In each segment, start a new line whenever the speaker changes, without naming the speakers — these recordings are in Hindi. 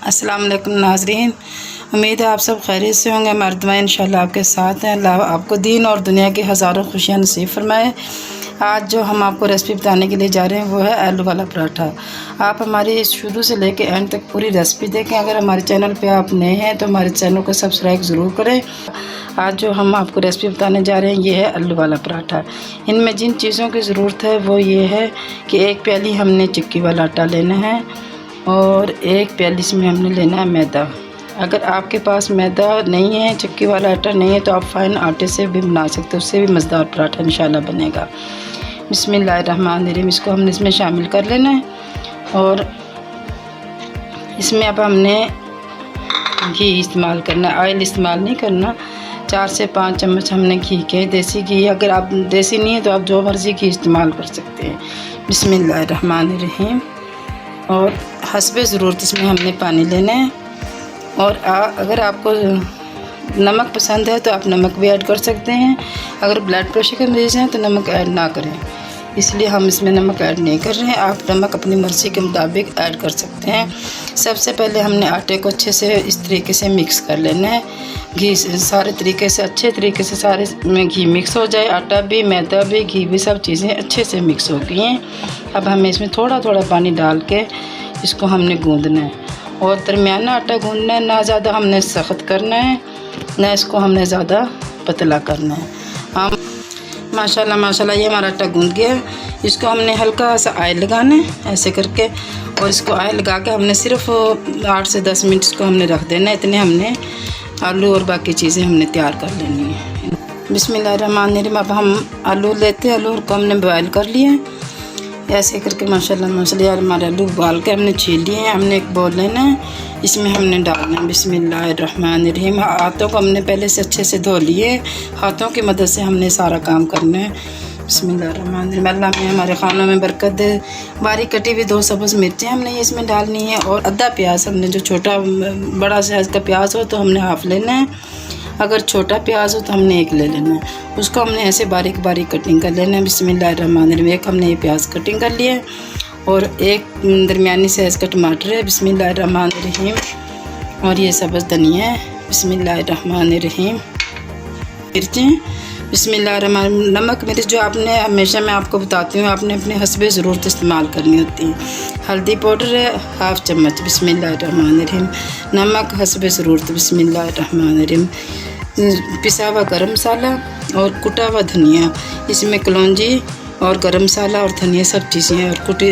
अस्सलाम वालेकुम नाज़रीन, उम्मीद है आप सब खैरियत से होंगे। हमारी दुआएं इंशाल्लाह आपके साथ हैं। अल्लाह आपको दीन और दुनिया की हज़ारों खुशियाँ नसीब फरमाए। आज जो हम आपको रेसिपी बताने के लिए जा रहे हैं वो है आलू वाला पराठा। आप हमारी शुरू से लेकर एंड तक पूरी रेसिपी देखें। अगर हमारे चैनल पे आप नए हैं तो हमारे चैनल को सब्सक्राइब ज़रूर करें। आज जो हम आपको रेसिपी बताने जा रहे हैं ये है आलू वाला पराठा। इनमें जिन चीज़ों की ज़रूरत है वो ये है कि 1 प्याली हमने चिक्की वाला आटा लेना है और 1 प्याली इसमें हमने लेना है मैदा। अगर आपके पास मैदा नहीं है, चिक्की वाला आटा नहीं है, तो आप फ़ाइन आटे से भी बना सकते हो, उससे भी मज़ेदार पराठा इंशाल्लाह बनेगा। बिस्मिल्लाहिर्रहमानिर्रहीम। इसको हमने इसमें शामिल कर लेना है और इसमें अब हमने घी इस्तेमाल करना है, ऑयल इस्तेमाल नहीं करना। 4 से 5 चम्मच हमने घी के, देसी घी। अगर आप देसी नहीं है तो आप जो मर्ज़ी घी इस्तेमाल कर सकते हैं। बिस्मिल्लाहिर्रहमानिर्रहीम। और हस्बे ज़रूरत इसमें हमने पानी लेना है। और अगर आपको नमक पसंद है तो आप नमक भी ऐड कर सकते हैं। अगर ब्लड प्रेशर के मरीज़ हैं तो नमक ऐड ना करें, इसलिए हम इसमें नमक ऐड नहीं कर रहे हैं। आप नमक अपनी मर्ज़ी के मुताबिक ऐड कर सकते हैं। सबसे पहले हमने आटे को अच्छे से इस तरीके से मिक्स कर लेना है। घी सारे तरीके से, अच्छे तरीके से सारे में घी मिक्स हो जाए। आटा भी, मैदा भी, घी भी, सब चीज़ें अच्छे से मिक्स हो गई हैं। अब हमें इसमें थोड़ा थोड़ा पानी डाल के इसको हमने गूँदना है और दरमियाना आटा गूँदना है। ना ज़्यादा हमने सख्त करना है, ना इसको हमने ज़्यादा पतला करना है। हम माशाल्लाह माशाल्लाह ये हमारा आटा गूँद गया है। इसको हमने हल्का सा ऑयल लगाना है ऐसे करके, और इसको ऑयल लगा के हमने सिर्फ 8 से 10 मिनट इसको हमने रख देना है। इतने हमने आलू और बाकी चीज़ें हमने तैयार कर लेनी है। बिस्मिल्लाहिर्रहमानिर्रहीम। अब हम आलू लेते हैं, आलू को हमने बॉयल कर लिए ऐसे करके। माशाल्लाह माशाल्लाह यार हमारे आलू उबाल के हमने छील लिए हैं। हमने एक बाउल लेना है, इसमें हमने डालना है। बिस्मिल्लाहिर्रहमानिर्रहीम। हाथों को हमने पहले से अच्छे से धो लिए, हाथों की मदद से हमने सारा काम करना है। बिस्मिल्लाहिर्रहमानिर्रहीम। अल्लाह में हमारे खानों में बरकत दे। बारीक कटी हुई 2 सब्ज़ मिर्चें हमने इसमें डालनी है और आधा प्याज हमने, जो छोटा बड़ा साइज़ का प्याज हो तो हमने हाफ़ लेना है। अगर छोटा प्याज हो तो हमने 1 ले लेना है। उसको हमने ऐसे बारीक बारीक कटिंग कर लेना है। बिस्मिल्लाहिर्रहमानिर्रहीम। एक हमने ये प्याज कटिंग कर लिया है और एक दरमियानी साइज़ का टमाटर है। बिस्मिल्लाहिर्रहमानिर्रहीम। और ये सब्ज़ धनिया है। बिस्मिल्लाहिर्रहमानिर्रहीम। मिर्चें। बिस्मिल्लाहिर्रहमानिर्रहीम। नमक मिर्च जो आपने, हमेशा मैं आपको बताती हूँ, आपने अपने हस्बे ज़रूरत इस्तेमाल करनी होती है। हल्दी पाउडर है 1/2 चम्मच। बिस्मिल्लाहिर्रहमानिर्रहीम। नमक हस्बे ज़रूरत। बिस्मिल्लाहिर्रहमानिर्रहीम। पिसा हुआ गरम मसाला और कुटा हुआ धनिया, इसमें कलौंजी और गरम मसाला और धनिया सब चीज़ें हैं। और कुटी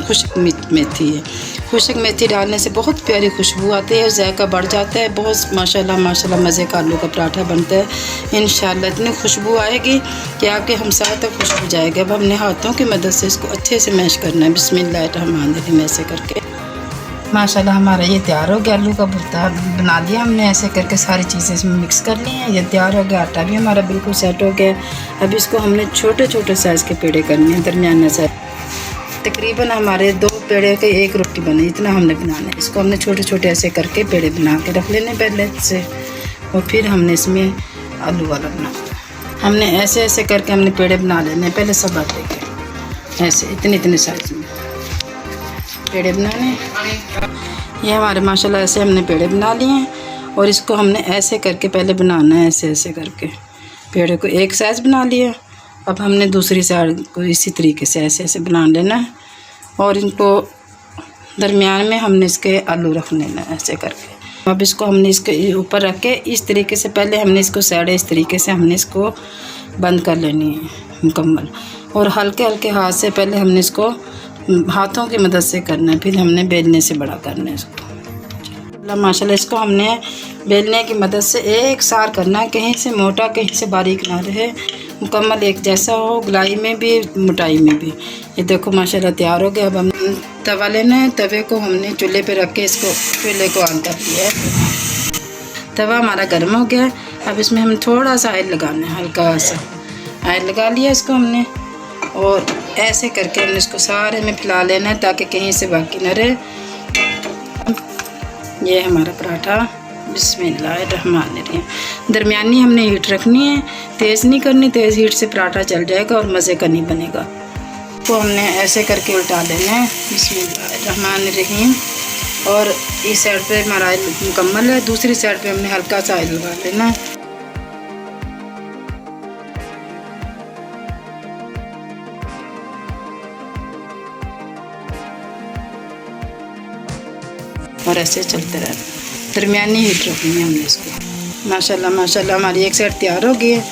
खुश्क मेथी है। खुश्क मेथी डालने से बहुत प्यारी खुशबू आती है, जायका बढ़ जाता है। बहुत माशाल्लाह माशाल्लाह मज़े का आलू का पराठा बनता है इंशाल्लाह। इतनी खुशबू आएगी कि आपके हमसाए तक खुशबू जाएगी। अब हमने हाथों की मदद से इसको अच्छे से मैश करना है। बिस्मिल्लाहिर्रहमानिर्रहीम। ऐसे करके माशाल्लाह हमारा ये तैयार हो गया। आलू का भरता बना लिया हमने, ऐसे करके सारी चीज़ें इसमें मिक्स कर ली हैं। ये तैयार हो गया। आटा भी हमारा बिल्कुल सेट हो गया। अब इसको हमने छोटे छोटे साइज़ के पेड़े करने हैं, दरमियाना साइज़। तकरीबन हमारे 2 पेड़े के 1 रोटी बने, इतना हमने बनाना है। इसको हमने छोटे छोटे ऐसे करके पेड़े बना के रख लेने पहले से, और फिर हमने इसमें आलू वाला बनाना है। हमने ऐसे ऐसे करके हमने पेड़े बना लेने पहले सब आटे के, ऐसे इतने इतने साइज़ में पेड़े बनाने। ये हमारे माशाल्लाह ऐसे हमने पेड़े बना लिए हैं और इसको हमने ऐसे करके पहले बनाना है। ऐसे ऐसे करके पेड़े को एक साइज़ बना लिया। अब हमने दूसरी साइड को इसी तरीके से ऐसे ऐसे बना लेना है और इनको दरमियान में हमने इसके आलू रख लेना है ऐसे करके। अब इसको हमने इसके ऊपर रख के इस तरीके से, पहले हमने इसको साइड इस तरीके से हमने इसको बंद कर लेनी है मुकम्मल। और हल्के हल्के हाथ से पहले हमने इसको हाथों की मदद से करना है, फिर हमने बेलने से बड़ा करना है इसको। माशाल्लाह इसको हमने बेलने की मदद से एक सार करना है, कहीं से मोटा कहीं से बारीक ना रहे, मुकम्मल एक जैसा हो, गुलाई में भी मोटाई में भी। ये देखो माशाल्लाह तैयार हो गया। अब हम तवा लेना है, तवे को हमने चूल्हे पे रख के इसको चूल्हे को ऑन कर दिया है। तवा हमारा गर्म हो गया। अब इसमें हम थोड़ा सा ऑयल लगाना है, हल्का सा ऑयल लगा लिया इसको हमने, और ऐसे करके हमने इसको सारे में फैला लेना है ताकि कहीं से बाकी न रहे। ये हमारा पराठा। बिस्मिल्लाहिर्रहमानिर्रहीम। दरमियानी हमने हीट रखनी है, तेज़ नहीं करनी, तेज़ हीट से पराठा चल जाएगा और मज़े का नहीं बनेगा। तो हमने ऐसे करके उल्टा देना है। बिस्मिल्लाहिर्रहमानिर्रहीम। और इस साइड पे हमारा ऑयल मुकम्मल है। दूसरी साइड पे हमने हल्का सा ऑयल लगा लेना। और ऐसे चलते रहना, दरमियानी हीट रखनी है हमने इसको। माशाल्लाह माशाल्लाह हमारी एक साइड तैयार हो गई है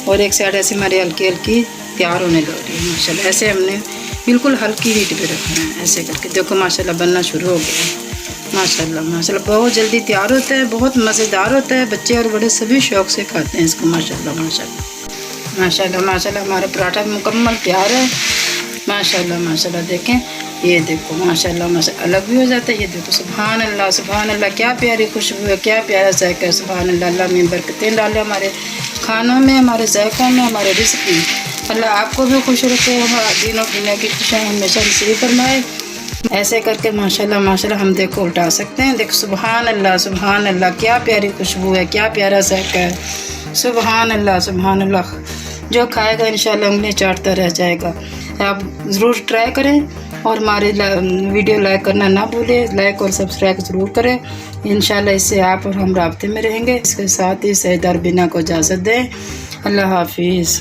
और एक साइड ऐसे हमारी हल्की हल्की तैयार होने लग रही है। माशाल्लाह ऐसे हमने बिल्कुल हल्की हीट पे रखना है। ऐसे करके देखो माशाल्लाह बनना शुरू हो गया है। माशाल्लाह माशाल्लाह बहुत जल्दी तैयार होता है, बहुत मज़ेदार होता है। बच्चे और बड़े सभी शौक़ से खाते हैं इसको। माशाल्लाह माशाल्लाह माशाल्लाह माशाल्लाह हमारा पराठा मुकम्मल तैयार है। माशाल्लाह माशाल्लाह देखें, ये देखो माशाल्लाह माशाल्लाह अलग भी हो जाता है। ये देखो सुभान अल्लाह, क्या प्यारी खुशबू है, क्या प्यारा जायका है। सुभान अल्लाह, अल्लाह में बरकतें डाले हमारे खानों में, हमारे जायकों में, हमारे रिज़्क़ में। अल्लाह आपको भी खुश रखे, हमारा दीन और दुनिया की खुशियाँ हमेशा नसीब फरमाए। ऐसे करके माशाल्लाह माशाल्लाह हम देखो उल्टा सकते हैं। देखो सुभान अल्लाह, क्या प्यारी खुशबू है, क्या प्यारा जायका है। सुभान अल्लाह, जो खाएगा इंशाल्लाह उंगली चाटता रह जाएगा। आप ज़रूर ट्राई करें और हमारे वीडियो लाइक करना ना भूलें। लाइक और सब्सक्राइब ज़रूर करें। इंशाल्लाह इससे आप और हम राब्ते में रहेंगे। इसके साथ ही सईदा अरबीना को इजाज़त दें। अल्लाह हाफिज़।